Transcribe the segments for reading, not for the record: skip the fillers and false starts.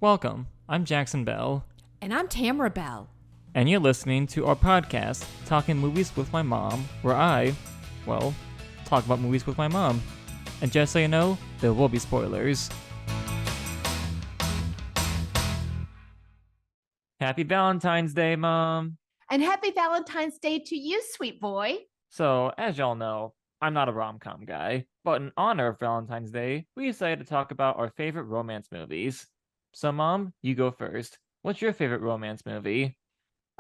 Welcome, I'm Jackson Bell, And I'm Tamara Bell. and you're listening to our podcast, Talking Movies with My Mom, where talk about movies with my mom. And just so you know, there will be spoilers. Happy Valentine's Day, Mom! And happy Valentine's Day to you, sweet boy. So, as y'all know, I'm not a rom-com guy, but in honor of Valentine's Day, we decided to talk about our favorite romance movies. So, Mom, you go first. What's your favorite romance movie?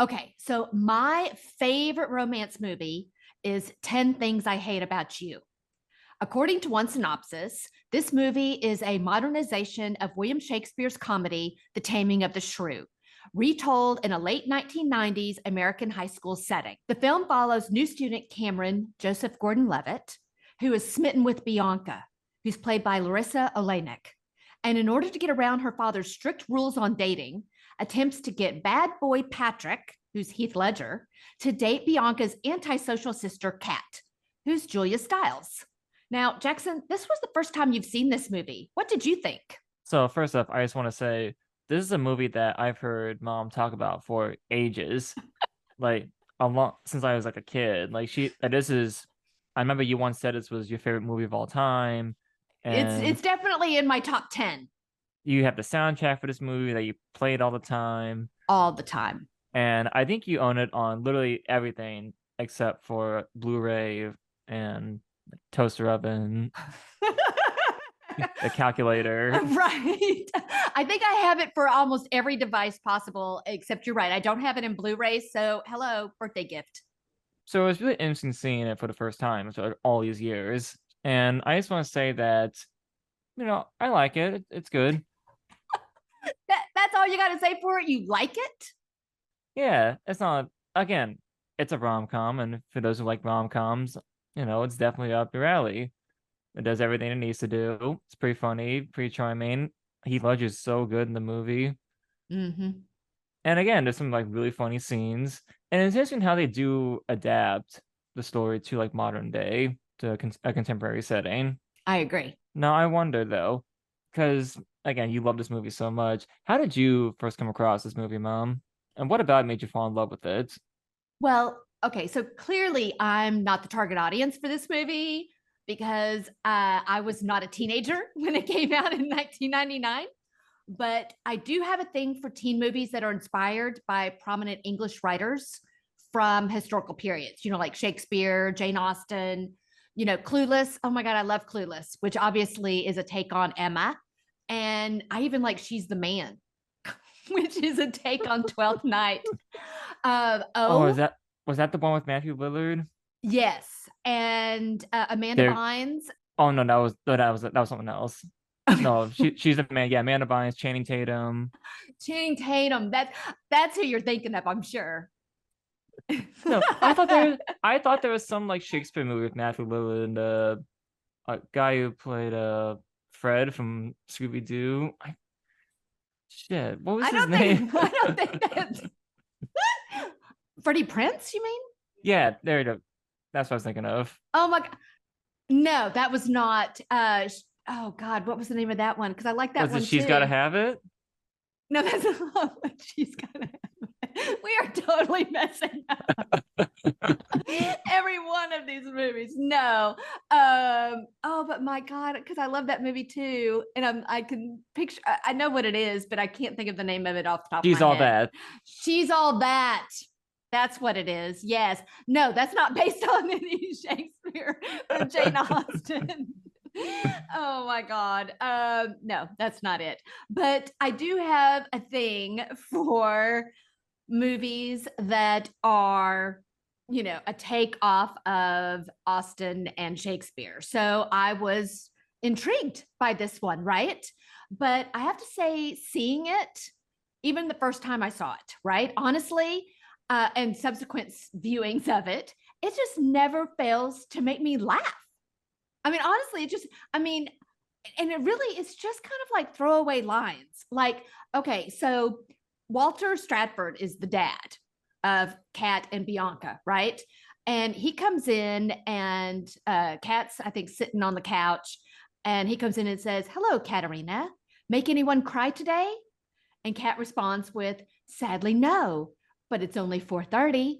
Okay, so my favorite romance movie is 10 Things I Hate About You. According to one synopsis, this movie is a modernization of William Shakespeare's comedy, The Taming of the Shrew, retold in a late 1990s American high school setting. The film follows new student Cameron Joseph Gordon-Levitt, who is smitten with Bianca, who's played by Larissa Oleynik. And in order to get around her father's strict rules on dating, attempts to get bad boy Patrick, who's Heath Ledger, to date Bianca's antisocial sister, Kat, who's Julia Stiles. Now, Jackson, this was the first time you've seen this movie. What did you think? So first up, I just want to say this is a movie that I've heard Mom talk about for ages, like a long since I was like a kid. I remember you once said this was your favorite movie of all time, and It's definitely in my top 10 you have the soundtrack for this movie that you played all the time, all the time. and I think you own it on literally everything except for Blu-ray and toaster oven, a calculator. Right. I think I have it for almost every device possible, except you're right. I don't have it in Blu-ray. So, hello, birthday gift. So it was really interesting seeing it for the first time after all these years. And I just want to say that, I like it. It's good. That's all you got to say for it. You like it? Yeah, it's not, again, it's a rom-com. And for those who like rom-coms, it's definitely up your alley. It does everything it needs to do. It's pretty funny, pretty charming. Heath Ledger's so good in the movie. Mm-hmm. And again, there's some like really funny scenes. And it's interesting how they do adapt the story to like modern day, to a contemporary setting. I agree. Now, I wonder though, because again, you love this movie so much. How did you first come across this movie, Mom? And what about it made you fall in love with it? Well, okay. So clearly, I'm not the target audience for this movie because I was not a teenager when it came out in 1999. But I do have a thing for teen movies that are inspired by prominent English writers from historical periods, like Shakespeare, Jane Austen, Clueless. Oh my God, I love Clueless, which obviously is a take on Emma. And I even like She's the Man, which is a take on Twelfth Night. Oh, was that the one with Matthew Lillard? Yes. And Amanda There. Bynes. Oh no, that was something else. No, she's the man. Yeah, Amanda Bynes, Channing Tatum. Channing Tatum. That's who you're thinking of, I'm sure. No, I thought there was some like Shakespeare movie with Matthew Lillard and a guy who played Fred from Scooby Doo. Shit, what was his name? I don't think that's Freddie Prince, you mean? Yeah, there you go. That's what I was thinking of. Oh my God. No, that was not. Oh God, what was the name of that one? Because I like that Was one it She's too. Gotta Have It? No, that's not what She's Gotta Have It. We are totally messing up every one of these movies. No. Oh, but my God, because I love that movie too. And I can picture, I know what it is, but I can't think of the name of it off the top She's of my All head. That. She's All That. That's what it is. Yes. No, that's not based on any Shakespeare or Jane Austen. Oh my God. No, that's not it. But I do have a thing for movies that are, a take off of Austen and Shakespeare. So I was intrigued by this one, right? But I have to say, seeing it, even the first time I saw it, right? Honestly, and subsequent viewings of it, it just never fails to make me laugh. I mean, honestly, and it really is just kind of like throwaway lines. Like, okay, so Walter Stratford is the dad of Kat and Bianca, right? And he comes in and Kat's, I think, sitting on the couch. And he comes in and says, "Hello, Katerina. Make anyone cry today?" And Kat responds with, sadly, no, but it's only 4:30.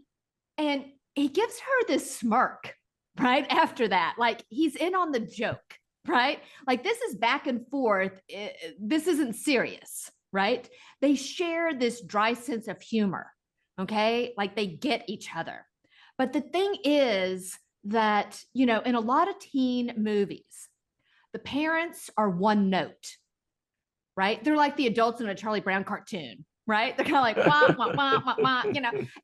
And he gives her this smirk right after that. Like he's in on the joke, right? Like this is back and forth. This isn't serious, right? They share this dry sense of humor, okay? Like they get each other. But the thing is that, in a lot of teen movies, the parents are one note, right? They're like the adults in a Charlie Brown cartoon, right? They're kind of like wah wah wah wah wah.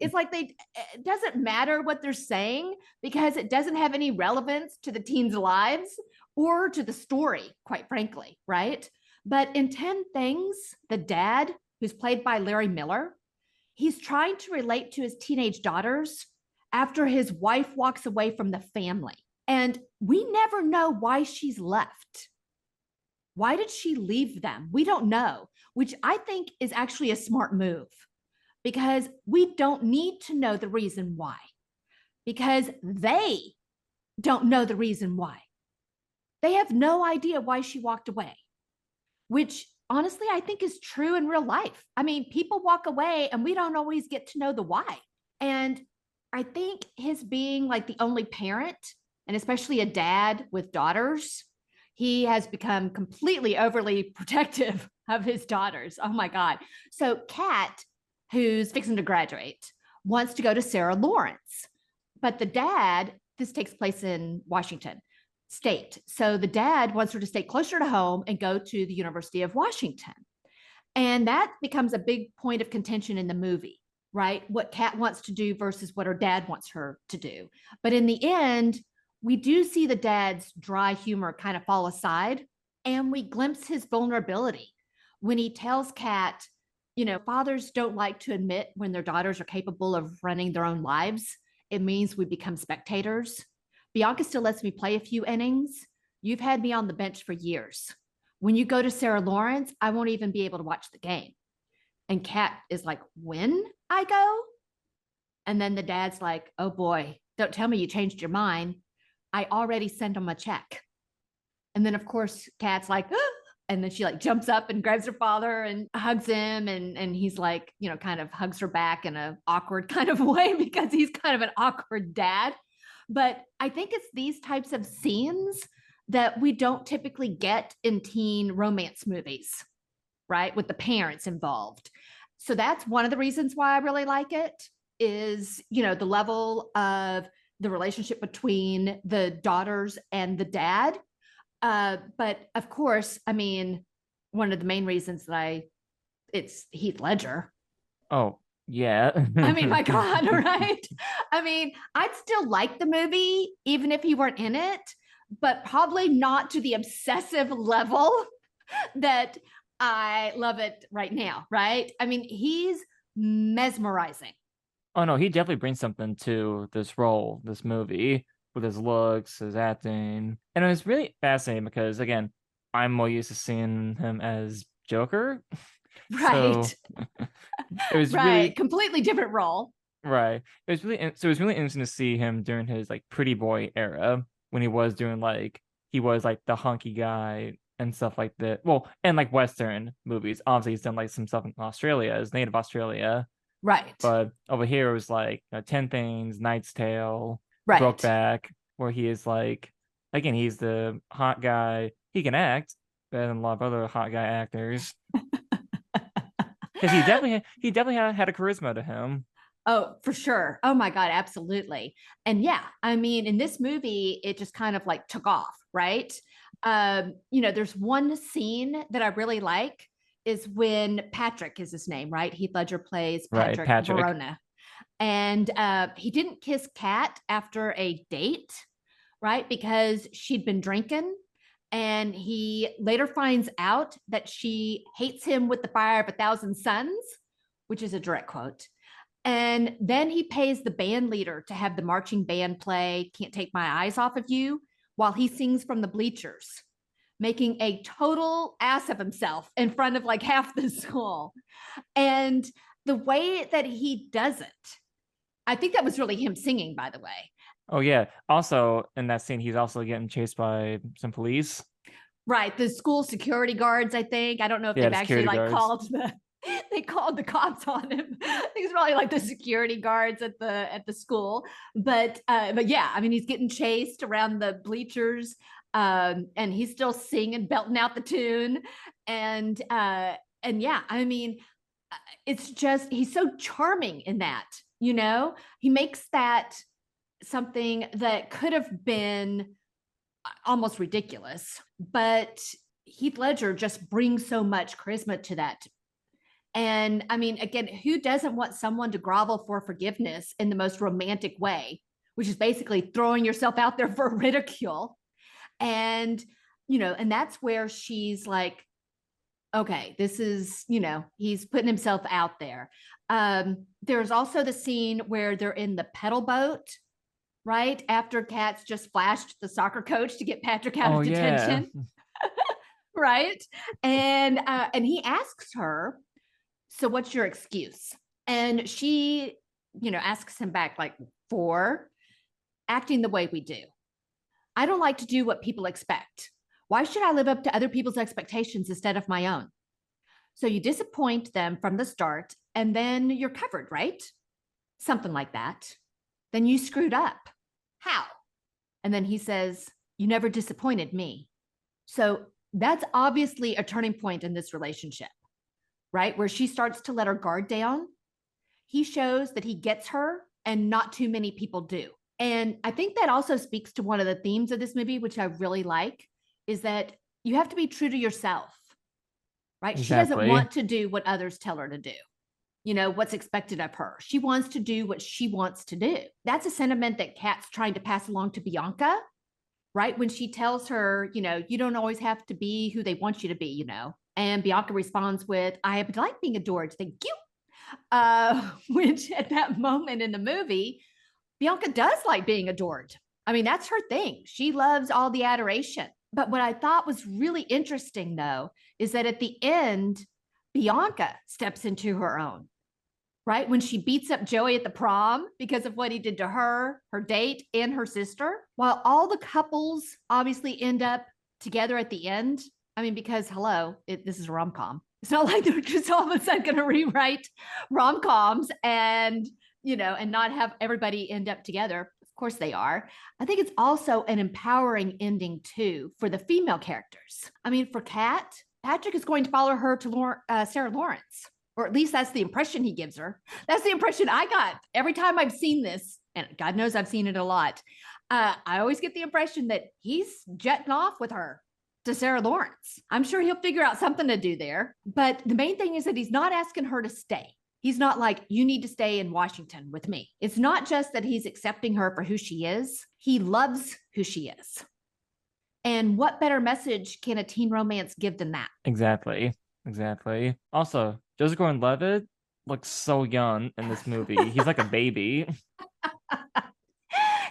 It's like it doesn't matter what they're saying because it doesn't have any relevance to the teens' lives or to the story, quite frankly, right? But in 10 Things, the dad, who's played by Larry Miller, he's trying to relate to his teenage daughters after his wife walks away from the family. And we never know why she's left. Why did she leave them? We don't know, which I think is actually a smart move because we don't need to know the reason why, because they don't know the reason why. They have no idea why she walked away, which honestly, I think is true in real life. I mean, people walk away and we don't always get to know the why. And I think his being like the only parent, and especially a dad with daughters, he has become completely overly protective of his daughters. Oh my God. So Kat, who's fixing to graduate, wants to go to Sarah Lawrence. But the dad, this takes place in Washington State. So the dad wants her to stay closer to home and go to the University of Washington. And that becomes a big point of contention in the movie, right? What Kat wants to do versus what her dad wants her to do. But in the end, we do see the dad's dry humor kind of fall aside, and we glimpse his vulnerability when he tells Kat, fathers don't like to admit when their daughters are capable of running their own lives. It means we become spectators. Bianca still lets me play a few innings. You've had me on the bench for years. When you go to Sarah Lawrence, I won't even be able to watch the game. And Kat is like, when I go? And then the dad's like, oh boy, don't tell me you changed your mind. I already sent him a check. And then of course, Kat's like, ah! And then she like jumps up and grabs her father and hugs him. And he's like, kind of hugs her back in an awkward kind of way because he's kind of an awkward dad. But I think it's these types of scenes that we don't typically get in teen romance movies, right? With the parents involved. So that's one of the reasons why I really like it is, the level of the relationship between the daughters and the dad. But of course, I mean, one of the main reasons that it's Heath Ledger. Oh, yeah. I mean, my God, right? I mean, I'd still like the movie, even if he weren't in it, but probably not to the obsessive level that I love it right now, right? I mean, he's mesmerizing. Oh no, he definitely brings something to this role, this movie, with his looks, his acting. And it was really fascinating because again, I'm more used to seeing him as Joker. Right. So it was right. really Completely different role. right. It was really so it was really interesting to see him during his like pretty boy era when he was doing like he was like the hunky guy and stuff like that. Well, and like Western movies. Obviously, he's done like some stuff in Australia, his native Australia. Right. But over here, it was like 10 Things, Knight's Tale, right. Brokeback, where he is like, again, he's the hot guy. He can act better than a lot of other hot guy actors. Because he definitely had a charisma to him. Oh, for sure. Oh my God, absolutely. And yeah, I mean, in this movie, it just kind of like took off, right? There's one scene that I really like is when Patrick is his name, right? Heath Ledger plays Patrick, Verona. And he didn't kiss Kat after a date, right? Because she'd been drinking. And he later finds out that she hates him with the fire of 1,000 suns, which is a direct quote. And then he pays the band leader to have the marching band play Can't Take My Eyes Off of You while he sings from the bleachers, making a total ass of himself in front of like half the school. And the way that he does it, I think that was really him singing, by the way. Oh, yeah. Also, in that scene, he's also getting chased by some police. Right. The school security guards, I think. I don't know if they've actually like called they called the cops on him. I think it's probably like the security guards at the school. But yeah, I mean, he's getting chased around the bleachers, and he's still singing, belting out the tune, and yeah, I mean, it's just he's so charming in that. He makes that something that could have been almost ridiculous, but Heath Ledger just brings so much charisma to that. And I mean, again, who doesn't want someone to grovel for forgiveness in the most romantic way, which is basically throwing yourself out there for ridicule? And, and that's where she's like, okay, this is, he's putting himself out there. There's also the scene where they're in the pedal boat, right? After Katz just flashed the soccer coach to get Patrick out of detention. Yeah. Right. And he asks her, so what's your excuse? And she, asks him back, like, for acting the way we do. I don't like to do what people expect. Why should I live up to other people's expectations instead of my own? So you disappoint them from the start, and then you're covered, right? Something like that. Then you screwed up. How? And then he says, you never disappointed me. So that's obviously a turning point in this relationship, right? Where she starts to let her guard down. He shows that he gets her, and not too many people do. And I think that also speaks to one of the themes of this movie, which I really like, is that you have to be true to yourself, right? Exactly. She doesn't want to do what others tell her to do, what's expected of her. She wants to do what she wants to do. That's a sentiment that Kat's trying to pass along to Bianca, right? When she tells her, you don't always have to be who they want you to be, And Bianca responds with, I like being adored. Thank you. Which at that moment in the movie, Bianca does like being adored. I mean, that's her thing. She loves all the adoration. But what I thought was really interesting, though, is that at the end, Bianca steps into her own, right? When she beats up Joey at the prom because of what he did to her, her date, and her sister, while all the couples obviously end up together at the end. I mean, because hello, this is a rom-com. It's not like they're just all of a sudden going to rewrite rom-coms and, and not have everybody end up together. Of course they are. I think it's also an empowering ending too for the female characters. I mean, for Kat, Patrick is going to follow her to Sarah Lawrence, or at least that's the impression he gives her. That's the impression I got every time I've seen this, and God knows I've seen it a lot. I always get the impression that he's jetting off with her to Sarah Lawrence. I'm sure he'll figure out something to do there, but the main thing is that he's not asking her to stay. He's not like, you need to stay in Washington with me. It's not just that he's accepting her for who she is. He loves who she is. And what better message can a teen romance give than that? Exactly. Also, Joseph Gordon-Levitt looks so young in this movie. He's like a baby.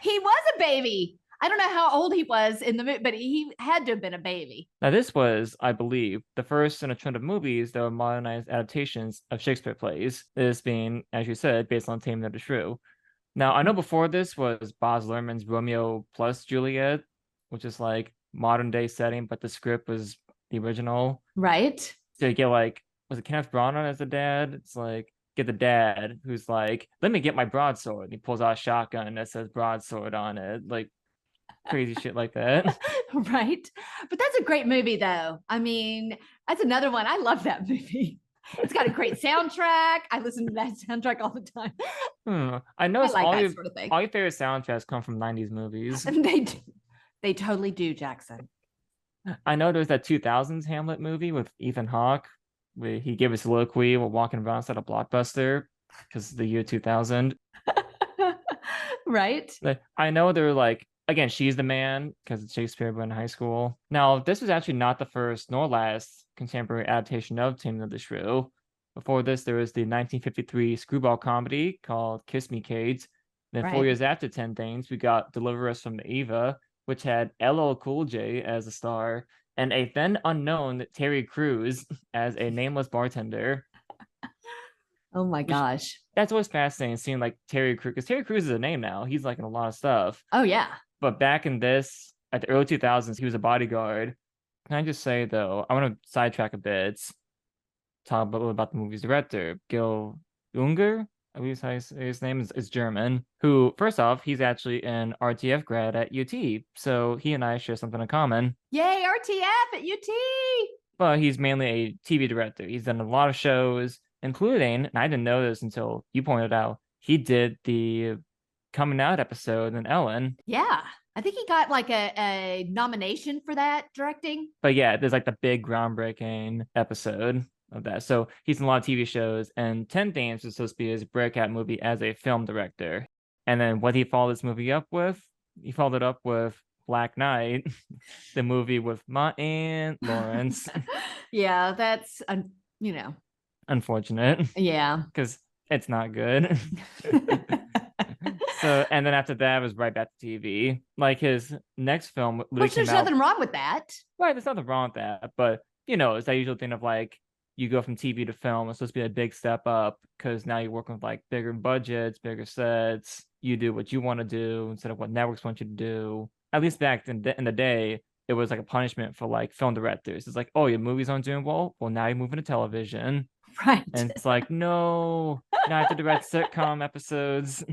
He was a baby. I don't know how old he was in the movie, but he had to have been a baby. Now, this was, I believe, the first in a trend of movies that were modernized adaptations of Shakespeare plays. This being, as you said, based on Taming of the Shrew. Now, I know before this was Baz Luhrmann's Romeo plus Juliet, which is like modern day setting, but the script was the original. Right. So you get like, was it Kenneth Branagh as the dad? It's like, get the dad who's like, let me get my broadsword. And he pulls out a shotgun that says broadsword on it. Like, crazy shit like that. Right. But that's a great movie, though. I mean, that's another one. I love that movie. It's got a great soundtrack. I listen to that soundtrack all the time. I know like all your favorite soundtracks come from 90s movies. They do. They totally do, Jackson. I know there's that 2000s Hamlet movie with Ethan Hawke where he gave a soliloquy while walking around outside a Blockbuster because the year 2000. Right. I know they're like, again, she's the man because it's Shakespeare but in high school. Now, this was actually not the first nor last contemporary adaptation of Taming of the Shrew. Before this, there was the 1953 screwball comedy called Kiss Me Kate. Then 4 years after 10 Things, we got Deliver Us from Eva, which had LL Cool J as a star and a then unknown Terry Crews as a nameless bartender. Oh my gosh. That's always fascinating seeing like Terry Crews, because Terry Crews is a name now. He's like in a lot of stuff. Oh yeah. But back in this, at the early 2000s, he was a bodyguard. Can I just say though, I want to sidetrack a bit. talk a little about the movie's director, Gil Unger. I believe his name is German. Who, first off, he's actually an RTF grad at UT, so he and I share something in common. Yay, RTF at UT. But he's mainly a TV director. He's done a lot of shows, including, and I didn't know this until you pointed out, he did the coming out episode in Ellen. Yeah. I think he got like a nomination for that directing. But yeah, there's like the big groundbreaking episode of that. So he's in a lot of TV shows, and 10 Things was supposed to be his breakout movie as a film director. And then what he followed this movie up with? He followed it up with Black Knight, the movie with my Aunt Lawrence. Yeah, that's, Unfortunate. Yeah. Because it's not good. So, and then after that, it was right back to TV. Like his next film, which there's nothing wrong with that. Right, there's nothing wrong with that. But it's that usual thing of like you go from TV to film. It's supposed to be a big step up because now you're working with like bigger budgets, bigger sets. You do what you want to do instead of what networks want you to do. At least back in the day, it was like a punishment for like film directors. It's like, oh, your movies aren't doing well. Well, now you're moving to television. Right. And it's like, no, now I have to direct sitcom episodes.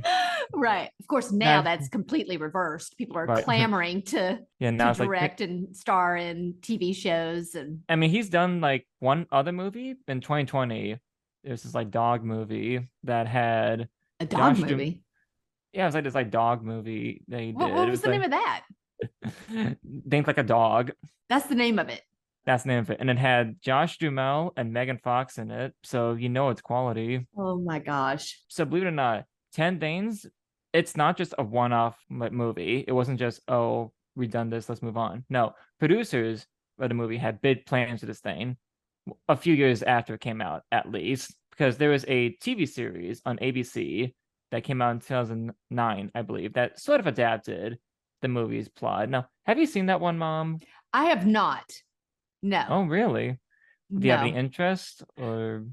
Right. Of course, now that's completely reversed. People are clamoring to direct and star in TV shows. And I mean, he's done like one other movie in 2020. There's this like dog movie that had a dog movie. Yeah, it was like this like dog movie that he did. What was the name of that? Think Like a Dog. That's the name of it. That's the name of it. And it had Josh Duhamel and Megan Fox in it. So it's quality. Oh my gosh. So believe it or not, 10 Things, it's not just a one-off movie. It wasn't just, oh, we've done this, let's move on. No, producers of the movie had big plans for this thing a few years after it came out, at least. Because there was a TV series on ABC that came out in 2009, I believe, that sort of adapted the movie's plot. Now, have you seen that one, Mom? I have not. No. Oh, really? Do you have any interest or?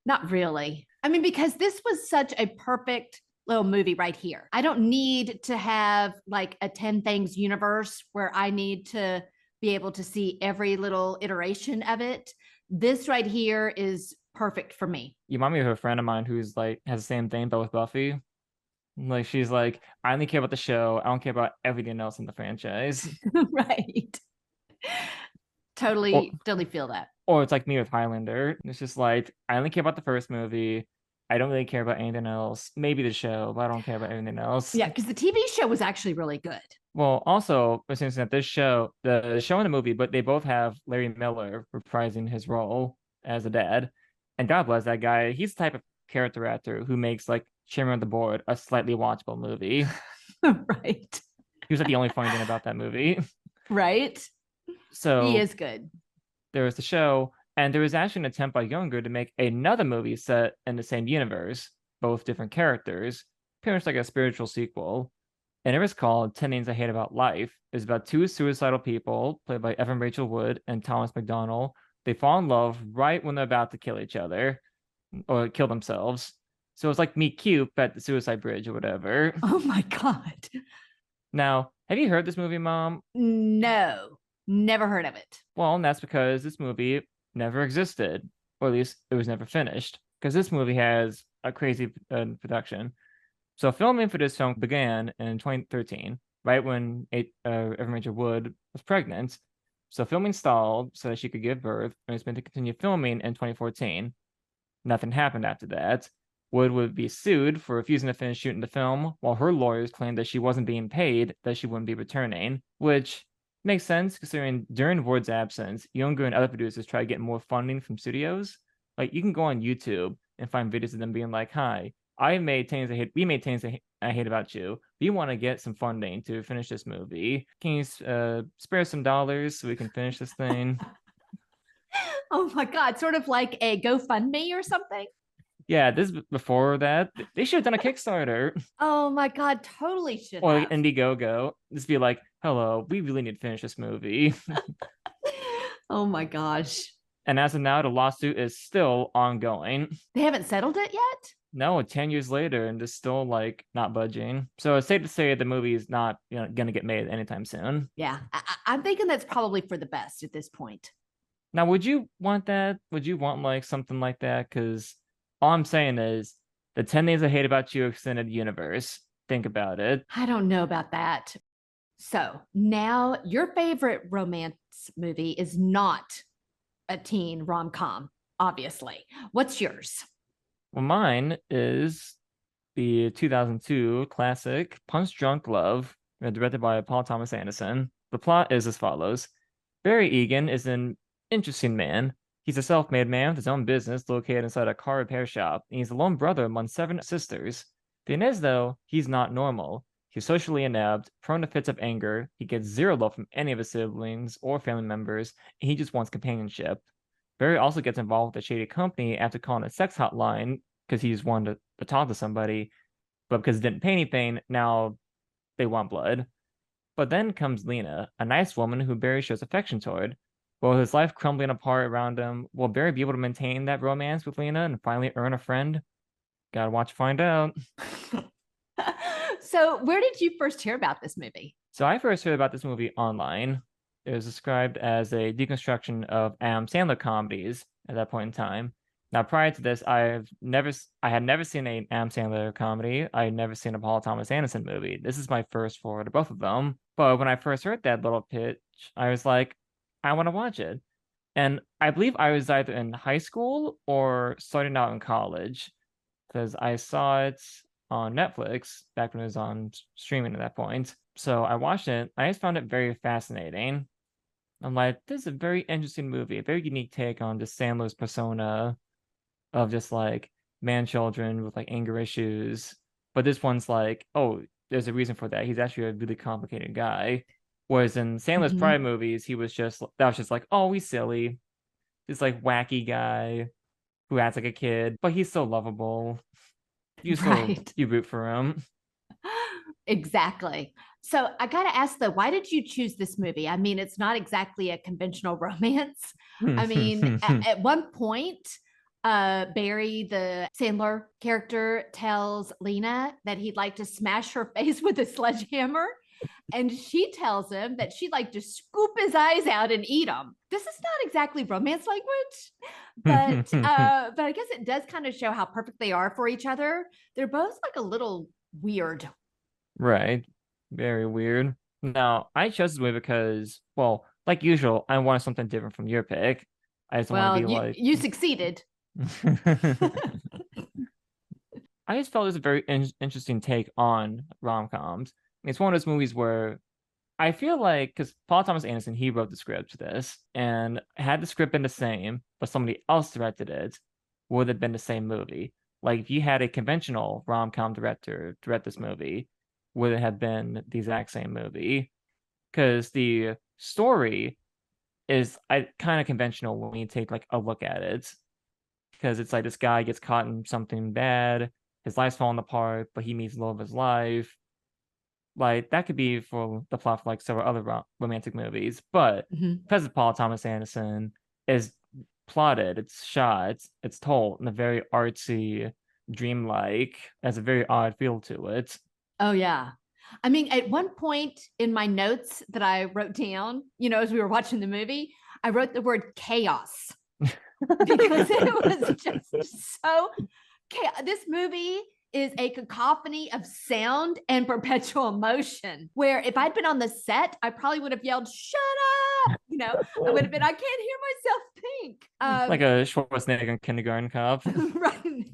Not really. I mean, because this was such a perfect little movie right here. I don't need to have like a 10 Things universe where I need to be able to see every little iteration of it. This right here is perfect for me. You remind me of a friend of mine who's like has the same thing, but with Buffy. Like she's like, I only care about the show. I don't care about everything else in the franchise. Right. Totally feel that. Or it's like me with Highlander. It's just like, I only care about the first movie. I don't really care about anything else. Maybe the show, but I don't care about anything else. Yeah, because the TV show was actually really good. Well, also, since that this show, the show and the movie, but they both have Larry Miller reprising his role as a dad. And God bless that guy. He's the type of character actor who makes like Chairman of the Board a slightly watchable movie. Right. He was like the only funny thing about that movie. Right. So he is good. There was the show, and there was actually an attempt by Younger to make another movie set in the same universe, both different characters, pretty much like a spiritual sequel. And it was called 10 Things I Hate About Life. It's about two suicidal people, played by Evan Rachel Wood and Thomas McDonald. They fall in love right when they're about to kill each other or kill themselves. So it's like Meet Cute at the Suicide Bridge or whatever. Oh my God. Now, have you heard this movie, Mom? No. Never heard of it. Well, and that's because this movie never existed, or at least it was never finished, because this movie has a crazy production. So filming for this film began in 2013, right when Evan Rachel Wood was pregnant. So filming stalled so that she could give birth, and it's meant to continue filming in 2014. Nothing happened after that. Wood would be sued for refusing to finish shooting the film, while her lawyers claimed that she wasn't being paid, that she wouldn't be returning, which makes sense considering during Wood's absence, Younger and other producers try to get more funding from studios. Like you can go on YouTube and find videos of them being like, "Hi, we made 10 Things I Hate About You. We want to get some funding to finish this movie. Can you spare some dollars so we can finish this thing?" Oh my God, sort of like a GoFundMe or something. Yeah, this before that. They should have done a Kickstarter. Oh my God, totally should or have. Like Indiegogo. Just be like, hello, we really need to finish this movie. Oh my gosh. And as of now, the lawsuit is still ongoing. They haven't settled it yet? No, 10 years later, and it's still like not budging. So it's safe to say the movie is not going to get made anytime soon. Yeah, I'm thinking that's probably for the best at this point. Now, would you want that? Would you want like something like that? Because all I'm saying is the 10 Things I Hate About You extended universe. Think about it. I don't know about that. So now your favorite romance movie is not a teen rom com, obviously. What's yours? Well, mine is the 2002 classic Punch Drunk Love, directed by Paul Thomas Anderson. The plot is as follows. Barry Egan is an interesting man. He's a self-made man with his own business located inside a car repair shop, and he's a lone brother among 7 sisters. The thing is, though, he's not normal. He's socially inept, prone to fits of anger. He gets zero love from any of his siblings or family members, and he just wants companionship. Barry also gets involved with a shady company after calling a sex hotline because he's wanted to talk to somebody, but because it didn't pay anything, now they want blood. But then comes Lena, a nice woman who Barry shows affection toward. But with his life crumbling apart around him, will Barry be able to maintain that romance with Lena and finally earn a friend? Gotta watch to find out. So, where did you first hear about this movie? So I first heard about this movie online. It was described as a deconstruction of Adam Sandler comedies at that point in time. Now, prior to this, I had never seen an Adam Sandler comedy. I had never seen a Paul Thomas Anderson movie. This is my first for the both of them. But when I first heard that little pitch, I was like, I want to watch it. And I believe I was either in high school or starting out in college because I saw it on Netflix back when it was on streaming at that point. So I watched it. I just found it very fascinating. I'm like, this is a very interesting movie, a very unique take on just Sandler's persona of just like man children with like anger issues. But this one's like, oh, there's a reason for that. He's actually a really complicated guy. Whereas in Sandler's prior Mhm. movies, that was just like, oh, he's silly. This like wacky guy who acts like a kid, but he's so lovable. Right. You root for him. Exactly. So I got to ask though, why did you choose this movie? I mean, it's not exactly a conventional romance. I mean, at one point, Barry, the Sandler character, tells Lena that he'd like to smash her face with a sledgehammer. And she tells him that she'd like to scoop his eyes out and eat them. This is not exactly romance language, but I guess it does kind of show how perfect they are for each other. They're both like a little weird. Right. Very weird. Now, I chose this movie because, well, like usual, I wanted something different from your pick. I just don't want to be Well, you like. you succeeded. I just felt it was a very interesting take on rom-coms. It's one of those movies where I feel like, because Paul Thomas Anderson, he wrote the script to this, and had the script been the same, but somebody else directed it, would have been the same movie. Like if you had a conventional rom-com director direct this movie, would it have been the exact same movie? Because the story is kind of conventional when you take like a look at it. Because it's like this guy gets caught in something bad, his life's falling apart, but he meets the love of his life. Like that could be for the plot for like several other romantic movies, but Mhm. because of Paul Thomas Anderson is plotted, it's shot, it's told in a very artsy, dreamlike, has a very odd feel to it. Oh yeah. I mean, at one point in my notes that I wrote down, as we were watching the movie, I wrote the word chaos because it was just so chaos. This movie is a cacophony of sound and perpetual motion. Where if I'd been on the set, I probably would have yelled, "Shut up!" I would have been, I can't hear myself think. Like a Schwarzenegger kindergarten cop. Right.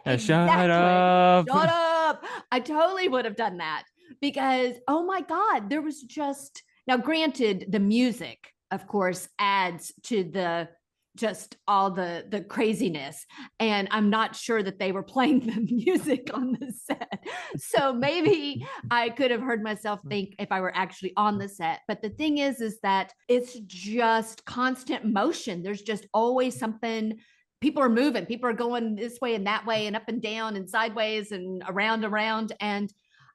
Shut Exactly. up. Shut up. I totally would have done that because, oh my God, there was just, now granted, the music, of course, adds to the just all the craziness, and I'm not sure that they were playing the music on the set, so maybe I could have heard myself think if I were actually on the set. But the thing is that it's just constant motion. There's just always something. People are moving, people are going this way and that way and up and down and sideways and around, and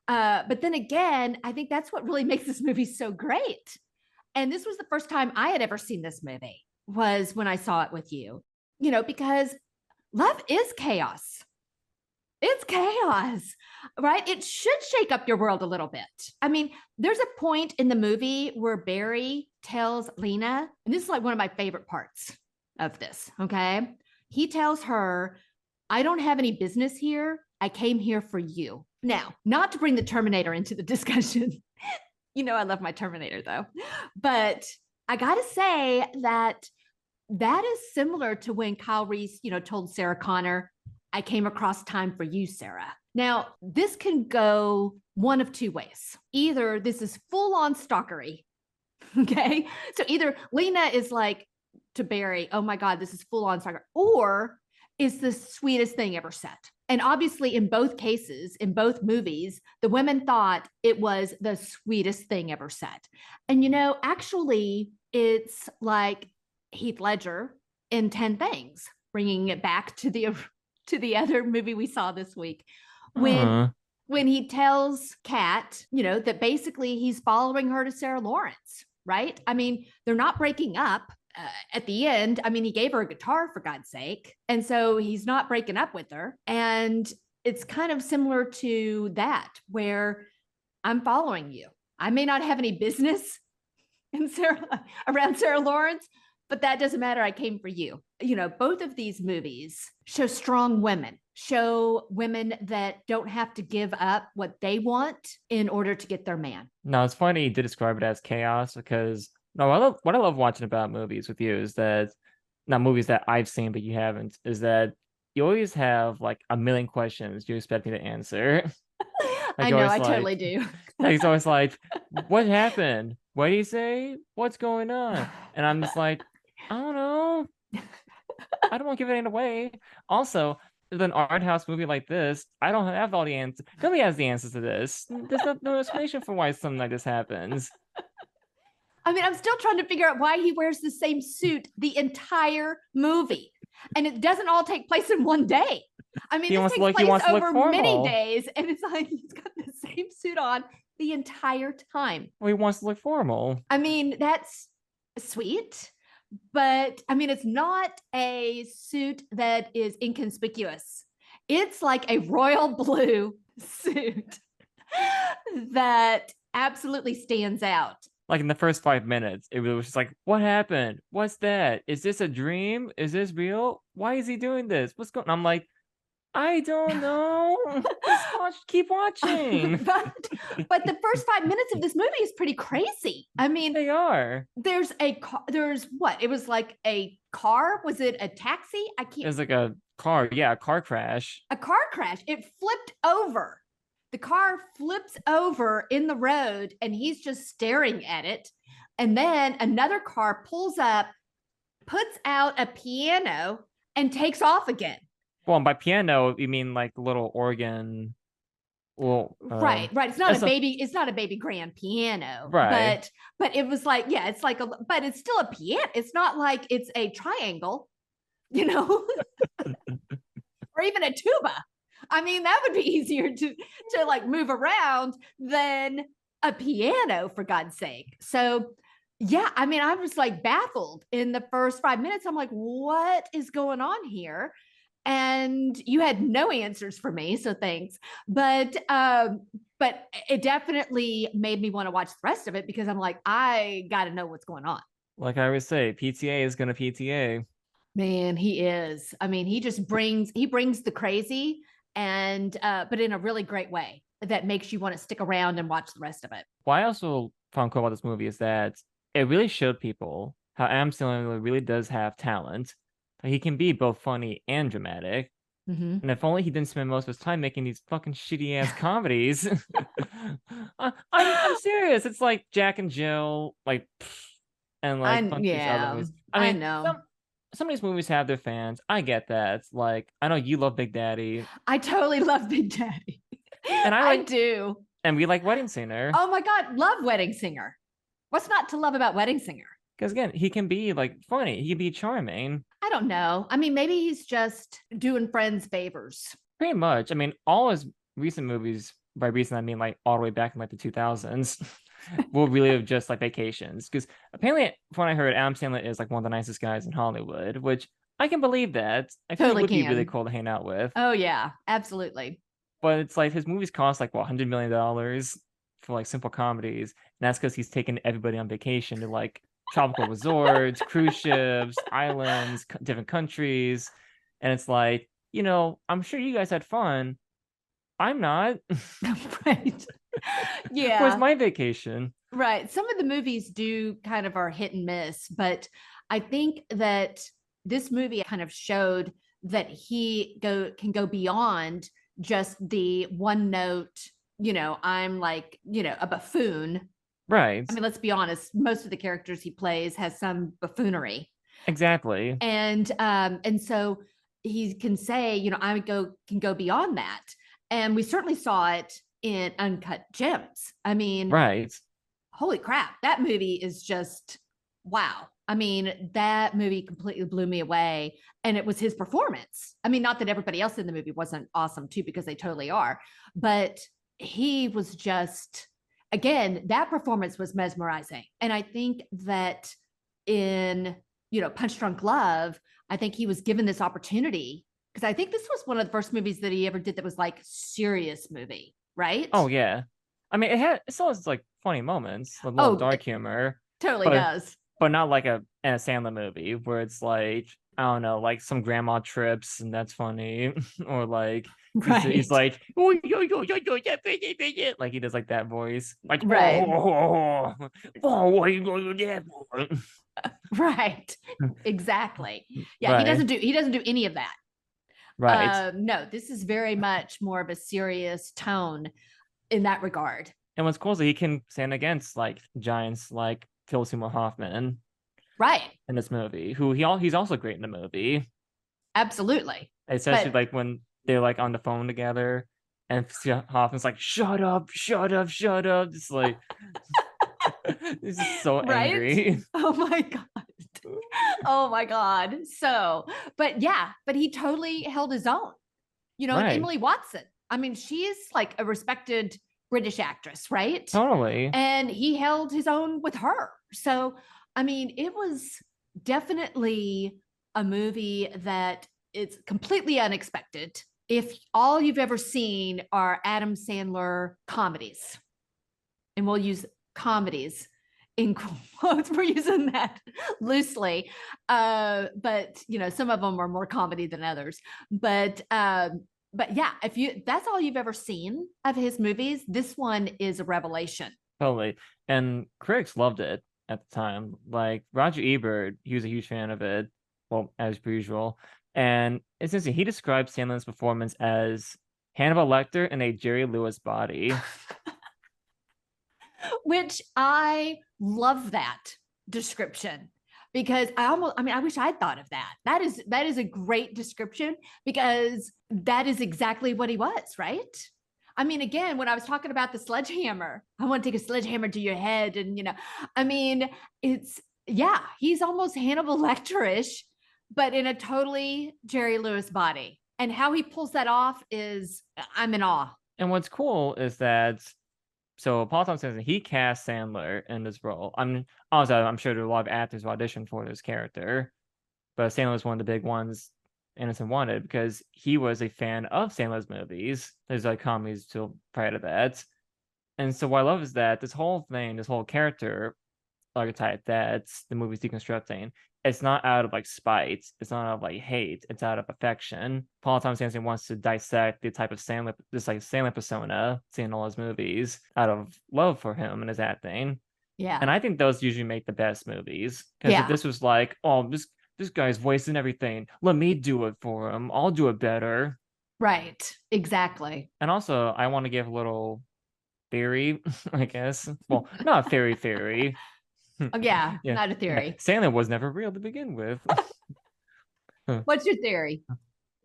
but then again, I think that's what really makes this movie so great. And this was the first time I had ever seen this movie, was when I saw it with you, because love is chaos. It's chaos, right? It should shake up your world a little bit. I mean, there's a point in the movie where Barry tells Lena, and this is like one of my favorite parts of this, okay? He tells her, I don't have any business here. I came here for you. Now, not to bring the Terminator into the discussion. You know, I love my Terminator though. But I got to say that that is similar to when Kyle Reese, told Sarah Connor, I came across time for you, Sarah. Now, this can go one of two ways. Either this is full on stalkery. Okay. So either Lena is like to Barry, oh my God, this is full on stalker, or is the sweetest thing ever said. And obviously, in both cases, in both movies, the women thought it was the sweetest thing ever said. And, actually, it's like Heath Ledger in 10 Things, bringing it back to the other movie we saw this week, when he tells Kat, that basically he's following her to Sarah Lawrence, right? I mean, they're not breaking up. At the end, I mean, he gave her a guitar for God's sake. And so he's not breaking up with her. And it's kind of similar to that, where I'm following you. I may not have any business around Sarah Lawrence, but that doesn't matter. I came for you. Both of these movies show strong women, show women that don't have to give up what they want in order to get their man. No, it's funny you did describe it as chaos because no, what I love watching about movies with you is that not movies that I've seen but you haven't, is that you always have like a million questions you expect me to answer. Like I you're know, always I like, totally do. he's always like, what happened? What did he say? What's going on? And I'm just like, I don't know. I don't want to give it away. Also, with an art house movie like this, I don't have all the answers. Nobody has the answers to this. There's no explanation for why something like this happens. I mean, I'm still trying to figure out why he wears the same suit the entire movie. And it doesn't all take place in one day. I mean, this takes place over many days, and it's like he's got the same suit on the entire time. Well, he wants to look formal. I mean, that's sweet, but I mean, it's not a suit that is inconspicuous. It's like a royal blue suit that absolutely stands out. Like in the first 5 minutes, it was just like, what happened? What's that? Is this a dream? Is this real? Why is he doing this? What's going on? I'm like, I don't know. Keep watching. but the first 5 minutes of this movie is pretty crazy. I mean, they are. There's what? It was like a car. Was it a taxi? I can't. It was like a car. Yeah, a car crash. A car crash. It flipped over. The car flips over in the road and he's just staring at it. And then another car pulls up, puts out a piano, and takes off again. Well, and by piano, you mean like the little organ. Well, right. It's not a baby grand piano. Right. But it was like, yeah, it's like but it's still a piano. It's not like it's a triangle, or even a tuba. I mean, that would be easier to like move around than a piano, for God's sake. So yeah, I mean, I was like baffled in the first 5 minutes. I'm like, what is going on here? And you had no answers for me, so thanks. But it definitely made me want to watch the rest of it because I'm like, I got to know what's going on. Like I always say, PTA is gonna PTA. Man, he is. I mean, he brings the crazy, and but in a really great way that makes you want to stick around and watch the rest of it. What I also found cool about this movie is that it really showed people how Adam Sandler really does have talent. He can be both funny and dramatic. Mm-hmm. And if only he didn't spend most of his time making these fucking shitty ass comedies. I'm serious. It's like Jack and Jill, like, and like these other movies. I mean, I know. Some of these movies have their fans. I get that. Like, I know you love Big Daddy. I totally love Big Daddy. And I do. And we like Wedding Singer. Oh my God, love Wedding Singer. What's not to love about Wedding Singer? Because again, he can be like funny. He can be charming. I don't know. I mean, maybe he's just doing friends favors. Pretty much. I mean, all his recent movies, by recent I mean like all the way back in like the 2000s, will really have just like vacations. Because apparently, from what I heard, Adam Sandler is like one of the nicest guys in Hollywood, which I can believe that. I think he Totally would be really can. cool to hang out with. Oh yeah, absolutely. But it's like his movies cost like what, $100 million for like simple comedies, and that's because he's taken everybody on vacation to like tropical resorts, cruise ships, islands, different countries, and it's like, I'm sure you guys had fun. I'm not. Right. Where's Yeah. my vacation? Right. Some of the movies do kind of are hit and miss, but I think that this movie kind of showed that he can go beyond just the one note, I'm like, a buffoon. Right. I mean, let's be honest, most of the characters he plays has some buffoonery. Exactly. And so he can say, can go beyond that. And we certainly saw it in Uncut Gems. I mean, Right. holy crap, that movie is just wow. I mean, that movie completely blew me away. And it was his performance. I mean, not that everybody else in the movie wasn't awesome too, because they totally are, but he was just, again, that performance was mesmerizing. And I think that in, Punch Drunk Love, I think he was given this opportunity because I think this was one of the first movies that he ever did that was like serious movie, right? Oh yeah. I mean, it still has like funny moments, a little Oh, dark it humor, totally but does. but not like a Anna Sandler movie where it's like, I don't know, like some grandma trips and that's funny, or like he's Right. like, oh, yo, yo, yo, yo, yeah, yeah, like he does like that voice, like, Right. what are you going to do that for? Right. Exactly. Yeah, Right, he doesn't do any of that. right. No, this is very much more of a serious tone in that regard. And what's cool is that he can stand against like giants like Phil Seymour Hoffman Right. in this movie, he's also great in the movie. Absolutely. Especially But like when they're like on the phone together and Hoffman's like, shut up, shut up, shut up. Just like this is so right? angry. Oh my god. Oh my god. So, but yeah, but he totally held his own. And Right. Emily Watson. I mean, she's like a respected British actress, right? Totally. And he held his own with her. So, I mean, it was definitely a movie that it's completely unexpected. If all you've ever seen are Adam Sandler comedies, and we'll use comedies in quotes, we're using that loosely. But some of them are more comedy than others. But yeah, if that's all you've ever seen of his movies, this one is a revelation. Totally. And critics loved it at the time. Like Roger Ebert, he was a huge fan of it. Well, as per usual. And it's interesting. He described Sandler's performance as Hannibal Lecter in a Jerry Lewis body. Which I love that description because I wish I'd thought of that. That is a great description because that is exactly what he was, right? I mean, again, when I was talking about the sledgehammer, I want to take a sledgehammer to your head. And, I mean, yeah, he's almost Hannibal Lecterish, but in a totally Jerry Lewis body. And how he pulls that off is, I'm in awe. And what's cool is that Paul Thomas Anderson, he cast Sandler in this role. I'm sure there are a lot of actors who auditioned for this character, but Sandler was one of the big ones Anderson wanted because he was a fan of Sandler's movies. There's like comedies till prior to that. And so what I love is that this whole thing, this whole character archetype that the movie's deconstructing, it's not out of like spite, it's not out of like hate, it's out of affection. Paul Thomas Anderson wants to dissect the type of Sandler persona seen in all his movies out of love for him and his acting. Yeah. And I think those usually make the best movies. Because if Yeah. this was like, oh, this guy's voicing everything, let me do it for him, I'll do it better. Right. Exactly. And also I want to give a little theory, I guess. Well, not a theory. Oh, yeah. Yeah. Not a theory. Sandler was never real to begin with. What's your theory?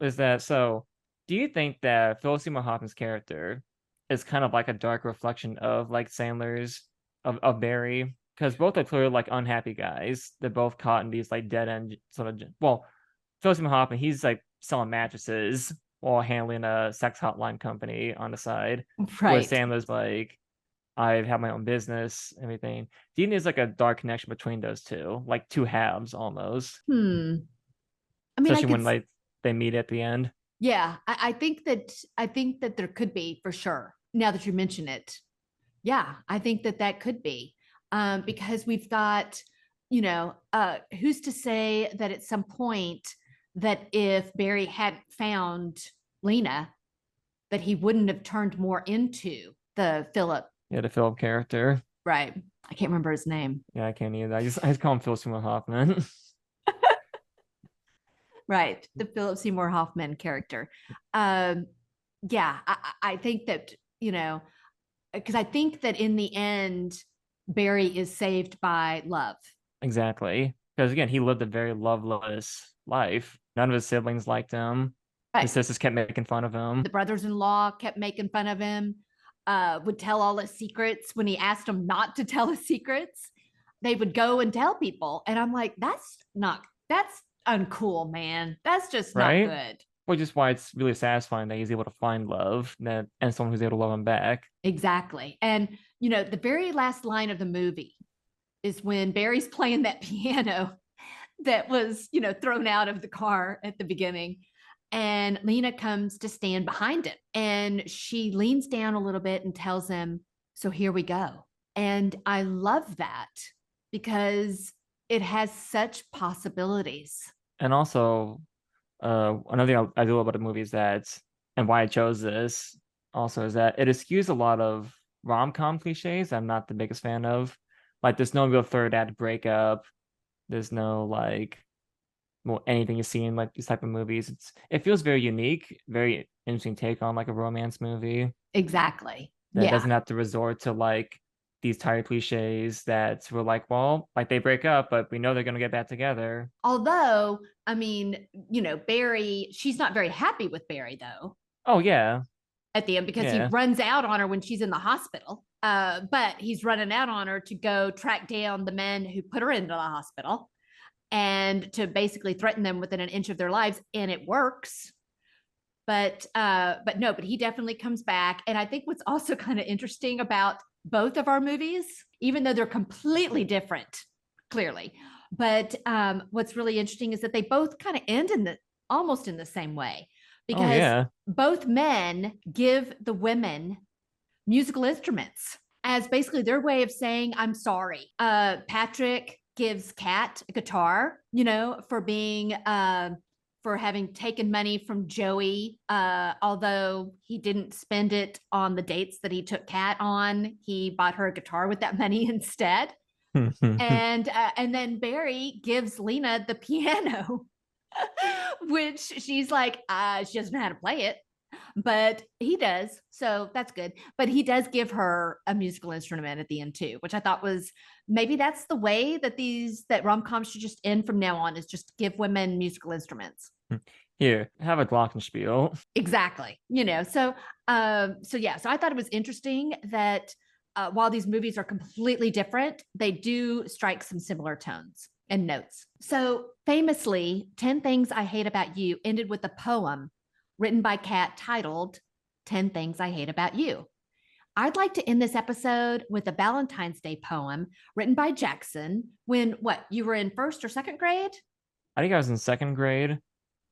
Is that so? Do you think that Philip Seymour Hoffman's character is kind of like a dark reflection of like Sandler's of Barry? Because both are clearly like unhappy guys. They're both caught in these like dead end sort of. Well, Philip Seymour Hoffman, he's like selling mattresses while handling a sex hotline company on the side. Whereas Right. Sandler's like, I have my own business, everything. Do you think there's like a dark connection between those two, like two halves almost? Hmm. I mean, especially when like they meet at the end. yeah, I think that there could be for sure. Now that you mention it, yeah, I think that could be because we've got, who's to say that at some point that if Barry had found Lena, that he wouldn't have turned more into the Philip. Yeah, the Philip character. Right. I can't remember his name. Yeah, I can't either. I just call him Philip Seymour Hoffman. Right. The Philip Seymour Hoffman character. Um, yeah, I think that, because I think that in the end, Barry is saved by love. Exactly. Because again, he lived a very loveless life. None of his siblings liked him. Right. His sisters kept making fun of him. The brothers-in-law kept making fun of him, would tell all his secrets when he asked them not to tell his secrets. They would go and tell people. And I'm like, that's uncool, man. That's just not Right? good. Which is why it's really satisfying that he's able to find love and someone who's able to love him back. Exactly. And, the very last line of the movie is when Barry's playing that piano that was, thrown out of the car at the beginning. And Lena comes to stand behind him and she leans down a little bit and tells him, "So here we go." And I love that because it has such possibilities. And also, another thing I do love about the movie is that, and why I chose this also, is that it eschews a lot of rom-com cliches I'm not the biggest fan of. Like, there's no real third act breakup. There's no like, well, anything you see in like these type of movies. It feels very unique, very interesting take on like a romance movie Exactly. that Yeah. doesn't have to resort to like these tired cliches that were like, well, like they break up, but we know they're gonna get back together. Although, I mean, Barry, she's not very happy with Barry though Oh yeah, at the end because he yeah. runs out on her when she's in the hospital. But he's running out on her to go track down the men who put her into the hospital and to basically threaten them within an inch of their lives, and it works. But he definitely comes back. And I think what's also kind of interesting about both of our movies, even though they're completely different, clearly, but what's really interesting is that they both kind of end almost in the same way because both men give the women musical instruments as basically their way of saying, "I'm sorry." Patrick gives Kat a guitar, for being for having taken money from Joey, although he didn't spend it on the dates that he took Kat on. He bought her a guitar with that money instead. And then Barry gives Lena the piano, which she's like, she doesn't know how to play it, but he does. So that's good. But he does give her a musical instrument at the end too, which I thought was maybe that's the way that rom-coms should just end from now on, is just give women musical instruments. Here, have a glockenspiel. Exactly. So yeah, so I thought it was interesting that while these movies are completely different, they do strike some similar tones and notes. So famously, 10 Things I Hate About You ended with a poem written by Kat titled 10 Things I Hate About You. I'd like to end this episode with a Valentine's Day poem written by Jackson when, you were in first or second grade? I think I was in second grade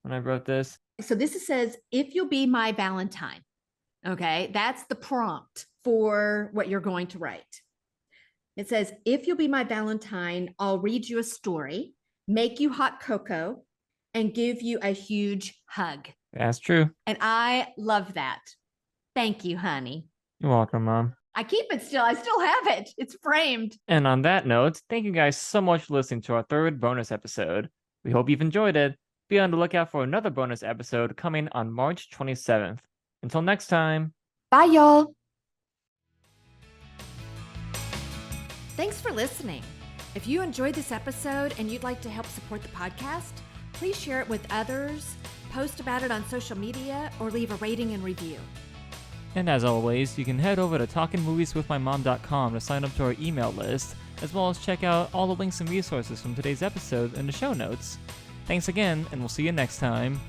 when I wrote this. So this says, "If you'll be my Valentine." Okay, that's the prompt for what you're going to write. It says, "If you'll be my Valentine, I'll read you a story, make you hot cocoa, and give you a huge hug." That's true. And I love that. Thank you, honey. You're welcome, Mom. I keep it still. I still have it. It's framed. And on that note, thank you guys so much for listening to our third bonus episode. We hope you've enjoyed it. Be on the lookout for another bonus episode coming on March 27th. Until next time. Bye, y'all. Thanks for listening. If you enjoyed this episode and you'd like to help support the podcast, please share it with others, post about it on social media, or leave a rating and review. And as always, you can head over to talkingmovieswithmymom.com to sign up to our email list, as well as check out all the links and resources from today's episode in the show notes. Thanks again, and we'll see you next time.